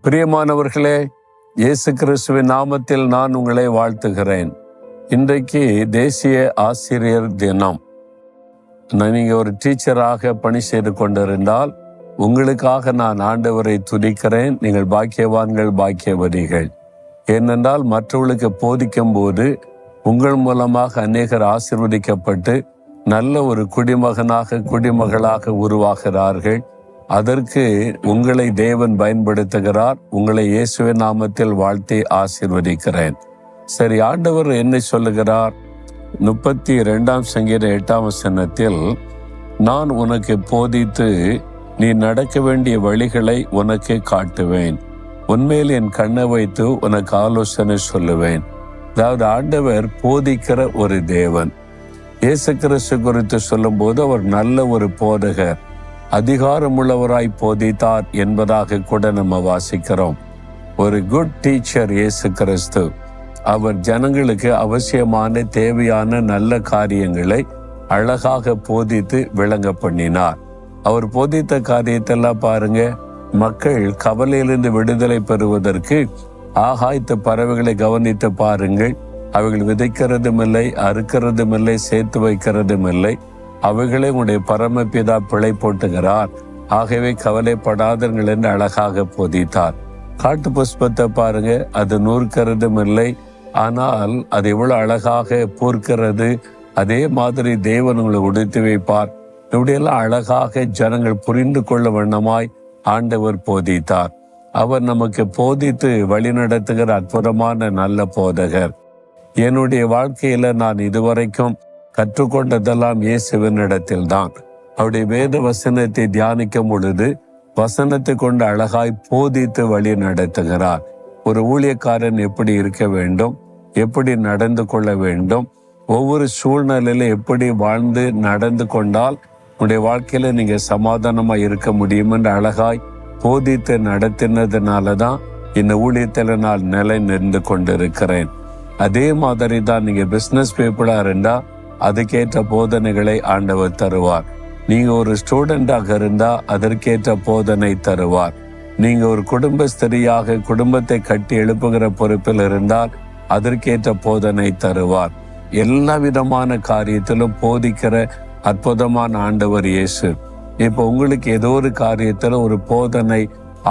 பிரியமானவர்களே, இயேசு கிறிஸ்துவின் நாமத்தில் நான் உங்களை வாழ்த்துகிறேன். இன்றைக்கு தேசிய ஆசிரியர் தினம். நீங்கள் ஒரு டீச்சராக பணி செய்து கொண்டிருந்தால் உங்களுக்காக நான் ஆண்டவரை துதிக்கிறேன். நீங்கள் பாக்கியவான்கள், பாக்கியவதிகள். ஏனென்றால் மற்றவர்களுக்கு போதிக்கும் போது உங்கள் மூலமாக அநேகர் ஆசீர்வதிக்கப்பட்டு நல்ல ஒரு குடிமகளாக உருவாகிறார்கள். அதற்கு உங்களை தேவன் பயன்படுத்துகிறார். உங்களை இயேசுவின் நாமத்தில் வாழ்த்தி ஆசீர்வதிக்கிறேன். சரி, ஆண்டவர் என்ன சொல்லுகிறார்? 32 சங்கீதம் 8 வசனத்தில், நான் உனக்கு போதித்து நீ நடக்க வேண்டிய வழிகளை உனக்கு காட்டுவேன், உன்மேல் என் கண்ணை வைத்து உனக்கு ஆலோசனை சொல்லுவேன். அதாவது ஆண்டவர் போதிக்கிற ஒரு தேவன். இயேசு கிறிஸ்து குறித்து சொல்லும் போது அவர் நல்ல ஒரு போதகர், அதிகாரமுள்ளவராய் போதித்தார் என்பதாக கூட நம்ம வாசிக்கிறோம். ஒரு குட் டீச்சர் இயேசு கிறிஸ்து. அவர் ஜனங்களுக்கு அவசியமான தேவையான நல்ல காரியங்களை அழகாக போதித்து விளங்க பண்ணினார். அவர் போதித்த காரியத்தெல்லாம் பாருங்க. மக்கள் கவலையிலிருந்து விடுதலை பெறுவதற்கு ஆகாயத்து பறவைகளை கவனித்து பாருங்கள். அவைகள் விதைக்கிறதும் இல்லை, அறுக்கிறதும் இல்லை, சேர்த்து வைக்கிறதும் இல்லை. அவைகளே உங்களுடைய பரமபிதா பிழை போட்டுகிறார். ஆகவே கவலைப்படாதீர்கள் என்று அழகாக போதித்தார். காட்டு புஷ்பத்தை பாருங்க, அது நூற்கிறதும் இல்லை, ஆனால் அது எவ்வளவு அழகாக பூர்க்கிறது. அதே மாதிரி தேவன் உங்களை உடுத்தி வைப்பார். இப்படியெல்லாம் அழகாக ஜனங்கள் புரிந்து கொள்ள வண்ணமாய் ஆண்டவர் போதித்தார். அவர் நமக்கு போதித்து வழி நடத்துகிற அற்புதமான நல்ல போதகர். என்னுடைய வாழ்க்கையில நான் இதுவரைக்கும் கற்றுக்கொண்டதெல்லாம் இயேசுவின் இடத்தில் தான். அவருடைய வேத வசனத்தை தியானிக்கும் பொழுது வசனத்தை கொண்டு அழகாய் போதித்து வழி நடத்துகிறார். ஒரு ஊழியக்காரன் எப்படி இருக்க வேண்டும், எப்படி நடந்து கொள்ள வேண்டும், ஒவ்வொரு சூழ்நிலையில எப்படி வாழ்ந்து நடந்து கொண்டால் உங்களுடைய வாழ்க்கையில நீங்க சமாதானமா இருக்க முடியும் என்று அழகாய் போதித்து நடத்தினதுனாலதான் இந்த ஊழியத்துல நான் நிலை நின்று கொண்டிருக்கிறேன். அதே மாதிரி தான் நீங்க பிசினஸ் பீப்புளா இருந்தா அதுக்கேற்ற போதனைகளை ஆண்டவர் தருவார். நீங்க ஒரு ஸ்டூடெண்டாக இருந்தா அதற்கேற்ற போதனை தருவார். நீங்க ஒரு குடும்ப ஸ்திரியாக குடும்பத்தை கட்டி எழுப்புகிற பொறுப்பில் இருந்தால் அதற்கேற்ற போதனை தருவார். எல்லா விதமான காரியத்திலும் போதிக்கிற அற்புதமான ஆண்டவர் இயேசு. இப்போ உங்களுக்கு ஏதோ ஒரு காரியத்துல ஒரு போதனை,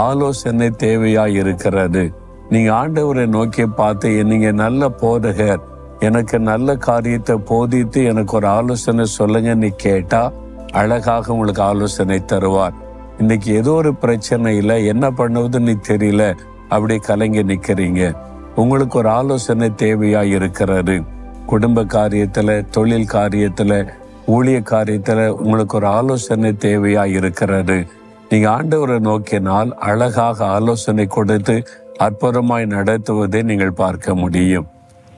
ஆலோசனை தேவையா இருக்கிறது. நீங்க ஆண்டவரை நோக்கி பார்த்து, நீங்க நல்ல போதகர், எனக்கு நல்ல காரியத்தை போதித்து எனக்கு ஒரு ஆலோசனை சொல்லுங்க நீ கேட்டா அழகாக உங்களுக்கு ஆலோசனை தருவார். இன்னைக்கு ஏதோ ஒரு பிரச்சனையில என்ன பண்ணுவதுன்னு தெரியல, அப்படி கலங்கி நிக்கிறீங்க. உங்களுக்கு ஒரு ஆலோசனை தேவையா இருக்கிறது. குடும்ப காரியத்துல, தொழில் காரியத்துல, ஊழிய காரியத்துல உங்களுக்கு ஒரு ஆலோசனை தேவையா இருக்கிறது. நீங்க ஆண்டவரை நோக்கினால் அழகாக ஆலோசனை கொடுத்து அற்புதமாய் நடத்துவதை நீங்கள் பார்க்க முடியும்.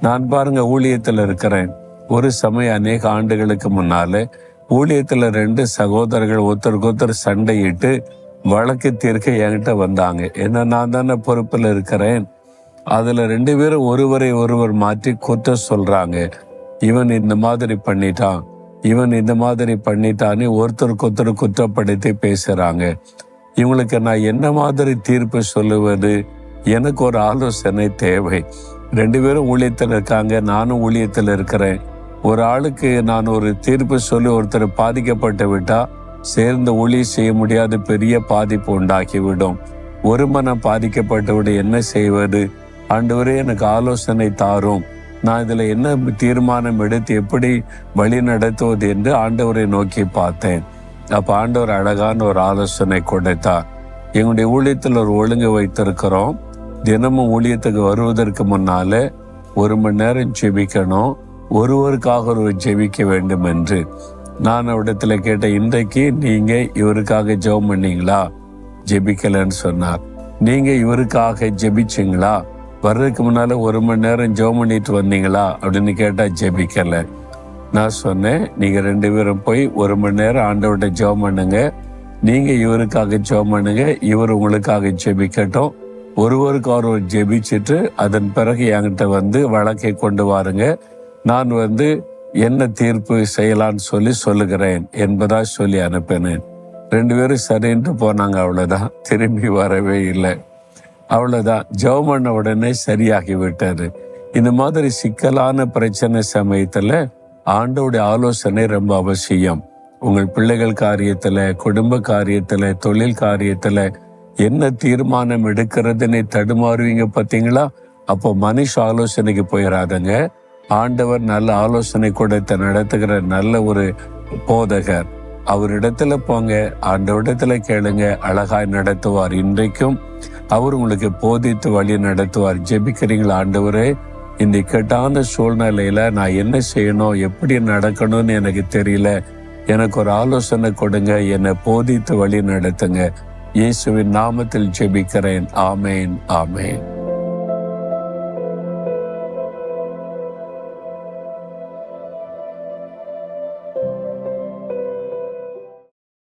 நான் பாருங்க ஊழியத்தில் இருக்கிறேன். ஒரு சமயம் அநேக ஆண்டுகளுக்கு முன்னாலே ஊழியத்தில் 2 சகோதரர்கள் ஒருத்தருக்கு சண்டையிட்டு வழக்கு தீர்க்க என்கிட்ட வந்தாங்க. ஏன்னா நான் தானே பொறுப்பில் இருக்கிறேன். அதுல 2 பேரும் ஒருவர் மாற்றி குற்றம் சொல்றாங்க. இவன் இந்த மாதிரி பண்ணிட்டான், இவன் இந்த மாதிரி பண்ணிட்டான்னு ஒருத்தருக்கு குற்றப்படுத்தி பேசுறாங்க. இவங்களுக்கு நான் என்ன மாதிரி தீர்ப்பு சொல்லுவது? எனக்கு ஒரு ஆலோசனை தேவை. 2 பேரும் ஊழியத்தில் இருக்காங்க, நானும் ஊழியத்தில் இருக்கிறேன். ஒரு ஆளுக்கு நான் ஒரு தீர்ப்பு சொல்லி ஒருத்தர் பாதிக்கப்பட்டு விட்டா சேர்ந்து ஊழியம் செய்ய முடியாத பெரிய பாதிப்பு உண்டாக்கிவிடும். ஒரு மனம் பாதிக்கப்பட்டு விட என்ன செய்வது? ஆண்டவரே எனக்கு ஆலோசனை தாரும். நான் இதுல என்ன தீர்மானம் எடுத்து எப்படி வழி நடத்துவது என்று ஆண்டவரை நோக்கி பார்த்தேன். அப்ப ஆண்டவர் அழகான ஒரு ஆலோசனை கொடுத்தார். எங்களுடைய ஊழியத்தில் ஒரு ஒழுங்கு வைத்திருக்கிறோம். தினமும் ஊழியத்துக்கு வருவதற்கு முன்னால 1 மணி நேரம் ஜெபிக்கணும், ஒருவருக்காக ஒருவர் ஜெபிக்க வேண்டும் என்று. நான் அவரிடத்துல கேட்டேன், இன்றைக்கு நீங்க இவருக்காக ஜெபம் பண்ணீங்களா? ஜெபிக்கலன்னு சொன்னார். நீங்க இவருக்காக ஜெபிச்சிங்களா? வர்றதுக்கு முன்னால 1 மணி நேரம் ஜெபம் பண்ணிட்டு வந்தீங்களா அப்படின்னு கேட்டா ஜெபிக்கல. நான் சொன்னேன், நீங்க 2 பேரும் போய் 1 மணி நேரம் ஆண்டவர்கிட்ட ஜெபம் பண்ணுங்க. நீங்க இவருக்காக ஜெபம் பண்ணுங்க, இவர் உங்களுக்காக ஜெபிக்கட்டும். ஒருவருக்கு ஒருவர் ஜெபிச்சுட்டு அதன் பிறகு என்கிட்ட வழக்கை கொண்டு வாருங்க. நான் என்ன தீர்ப்பு செய்யலான்னு சொல்லுகிறேன் என்பதா சொல்லி அனுப்பினேன். 2 பேரும் சரின்ட்டு போனாங்க. அவ்வளோதான், திரும்பி வரவே இல்லை. அவ்வளோதான், ஜெபம் பண்ண உடனே சரியாகி விட்டாரு. இந்த மாதிரி சிக்கலான பிரச்சனை சமயத்தில் ஆண்டவருடைய ஆலோசனை ரொம்ப அவசியம். உங்கள் பிள்ளைகள் காரியத்தில், குடும்ப காரியத்தில், தொழில் காரியத்தில் என்ன தீர்மானம் எடுக்கிறதுன்னு தடுமாறுவீங்க பார்த்தீங்களா? அப்போ மனுஷ ஆலோசனைக்கு போயிடாதங்க. ஆண்டவர் நல்ல ஆலோசனை கொடுத்து நடத்துகிற நல்ல ஒரு போதகர், அவரிடத்துல போங்க, ஆண்டவரிடத்துல கேளுங்க, அழகாய் நடத்துவார். இன்றைக்கும் அவர் உங்களுக்கு போதித்து வழி நடத்துவார். ஜெபிக்கிறீங்களா? ஆண்டவரே, இந்த இக்கட்டான சூழ்நிலையில நான் என்ன செய்யணும், எப்படி நடக்கணும்னு எனக்கு தெரியல, எனக்கு ஒரு ஆலோசனை கொடுங்க, என்னை போதித்து வழி நடத்துங்க. இயேசுவின் நாமத்தில் ஜெபிக்கிறேன். ஆமேன், ஆமேன்.